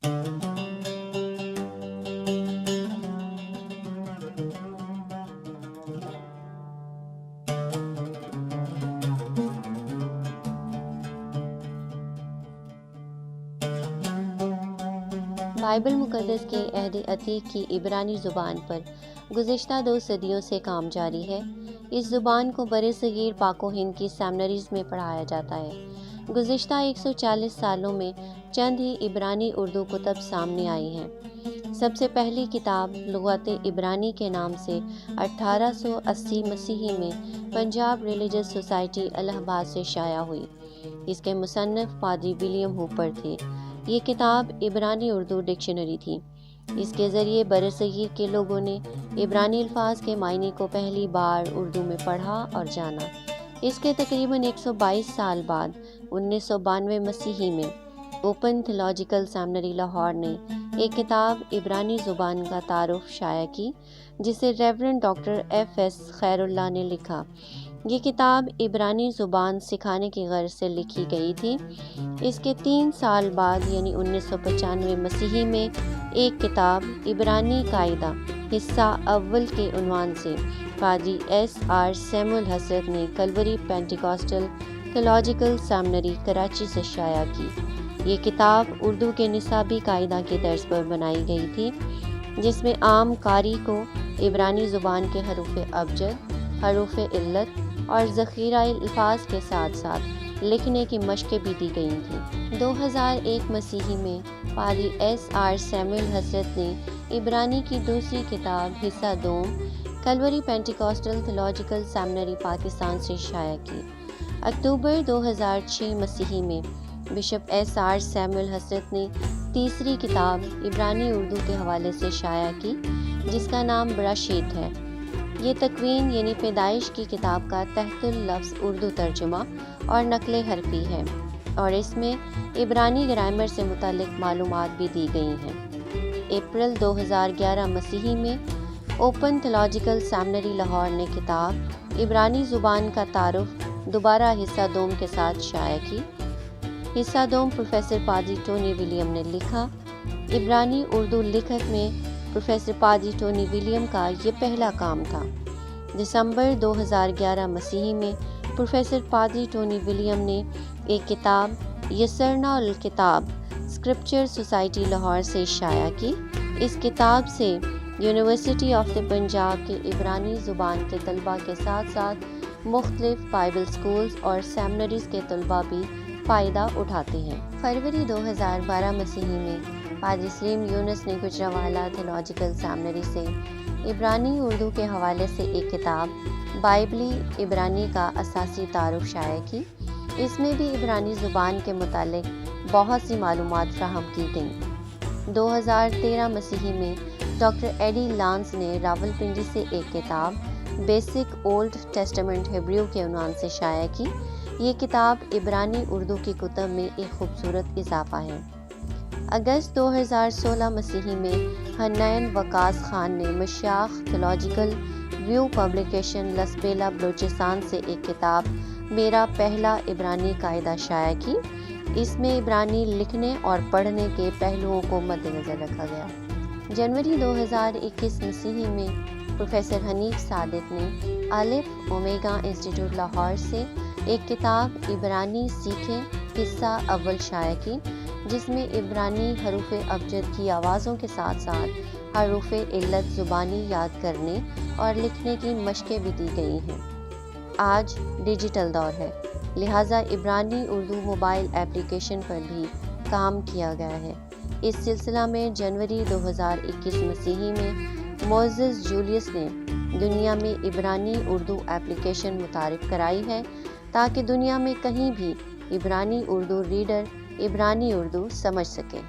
Bible مقدس کے عہد عتیق کی عبرانی زبان پر گزشتہ 2 صدیوں سے کام جاری ہے۔ اس زبان کو برصغیر پاک و ہند کی سیمنریز میں پڑھایا جاتا ہے۔ گزشتہ 140 سالوں میں چند ہی عبرانی اردو کتب سامنے آئی ہیں۔ سب سے پہلی کتاب لغت عبرانی کے نام سے 1880 مسیحی میں پنجاب ریلیجس سوسائٹی الہ آباد سے شائع ہوئی۔ اس کے مصنف پادری ولیم ہوپر تھے۔ یہ کتاب عبرانی اردو ڈکشنری تھی۔ اس کے ذریعے برصغیر کے لوگوں نے عبرانی الفاظ کے معنی کو پہلی بار اردو میں پڑھا اور جانا۔ اس کے تقریباً 122 سال بعد 1992 مسیحی میں اوپن تھیولوجیکل سیمنری لاہور نے ایک کتاب عبرانی زبان کا تعارف شائع کی، جسے ریورنڈ ڈاکٹر FS خیر اللہ نے لکھا۔ یہ کتاب عبرانی زبان سکھانے کی غرض سے لکھی گئی تھی۔ اس کے 3 سال بعد یعنی 1995 مسیحی میں ایک کتاب عبرانی قاعدہ حصہ اول کے عنوان سے پادری SR سیموئل حضرت نے کلوری پینٹیکاسٹل تھیولوجیکل سیمنری کراچی سے شائع کی۔ یہ کتاب اردو کے نصابی قاعدہ کی طرز پر بنائی گئی تھی، جس میں عام قاری کو عبرانی زبان کے حروف ابجد، حروف علت اور ذخیرہ الفاظ کے ساتھ ساتھ لکھنے کی مشقیں بھی دی گئی تھیں۔ 2001 مسیحی میں پادری SR سیموئل حضرت نے عبرانی کی دوسری کتاب حصہ دوم کلوری پینٹیکاسٹل تھیولوجیکل سیمنری پاکستان سے شائع کی۔ اکتوبر 2006 مسیحی میں بشپ SR سیموئل حضرت نے تیسری کتاب عبرانی اردو کے حوالے سے شائع کی، جس کا نام براشیت ہے۔ یہ تکوین یعنی پیدائش کی کتاب کا تحت اللفظ اردو ترجمہ اور نقل حرفی ہے، اور اس میں عبرانی گرامر سے متعلق معلومات بھی دی گئی ہیں۔ اپریل 2011 مسیحی میں اوپن تھیولوجیکل سیمنری لاہور نے کتاب عبرانی زبان کا تعارف دوبارہ حصہ دوم کے ساتھ شائع کی۔ حصہ دوم پروفیسر پادری ٹونی ولیم نے لکھا۔ عبرانی اردو لکھت میں پروفیسر پادری ٹونی ولیم کا یہ پہلا کام تھا۔ دسمبر 2011 مسیحی میں پروفیسر پادری ٹونی ولیم نے ایک کتاب یسرنا الکتاب اسکرپچر سوسائٹی لاہور سے شائع کی۔ اس کتاب سے یونیورسٹی آف دی پنجاب کے عبرانی زبان کے طلباء کے ساتھ ساتھ مختلف بائبل سکولز اور سیمنریز کے طلباء بھی فائدہ اٹھاتے ہیں۔ فروری 2012 مسیحی میں پادری سلیم یونس نے گجرانوالہ تھیولوجیکل سیمنری سے عبرانی اردو کے حوالے سے ایک کتاب بائبلی عبرانی کا اساسی تعارف شائع کی۔ اس میں بھی عبرانی زبان کے متعلق بہت سی معلومات فراہم کی گئیں۔ 2013 مسیحی میں ڈاکٹر ایڈی لانس نے راولپنڈی سے ایک کتاب بیسک اولڈ ٹیسٹمنٹ ہیبریو کے عنوان سے شائع کی۔ یہ کتاب عبرانی اردو کی کتب میں ایک خوبصورت اضافہ ہے۔ اگست 2016 مسیحی میں حنین وقاص خان نے مشیاخ تھیولوجیکل ویو پبلیکیشن لسبیلا بلوچستان سے ایک کتاب میرا پہلا عبرانی قاعدہ شائع کی۔ اس میں عبرانی لکھنے اور پڑھنے کے پہلوؤں کو مد نظر رکھا گیا۔ جنوری 2021 مسیحی میں پروفیسر حنیف صادق نے الف اومیگا انسٹیٹیوٹ لاہور سے ایک کتاب عبرانی سیکھیں حصہ اول شائع کی، جس میں عبرانی حروف ابجد کی آوازوں کے ساتھ ساتھ حروف علت زبانی یاد کرنے اور لکھنے کی مشقیں بھی دی گئی ہیں۔ آج ڈیجیٹل دور ہے، لہٰذا عبرانی اردو موبائل ایپلیکیشن پر بھی کام کیا گیا ہے۔ اس سلسلہ میں جنوری 2021 مسیحی میں معزز جولیس نے دنیا میں عبرانی اردو ایپلیکیشن متعارف کرائی ہے، تاکہ دنیا میں کہیں بھی عبرانی اردو ریڈر عبرانی اردو سمجھ سکیں۔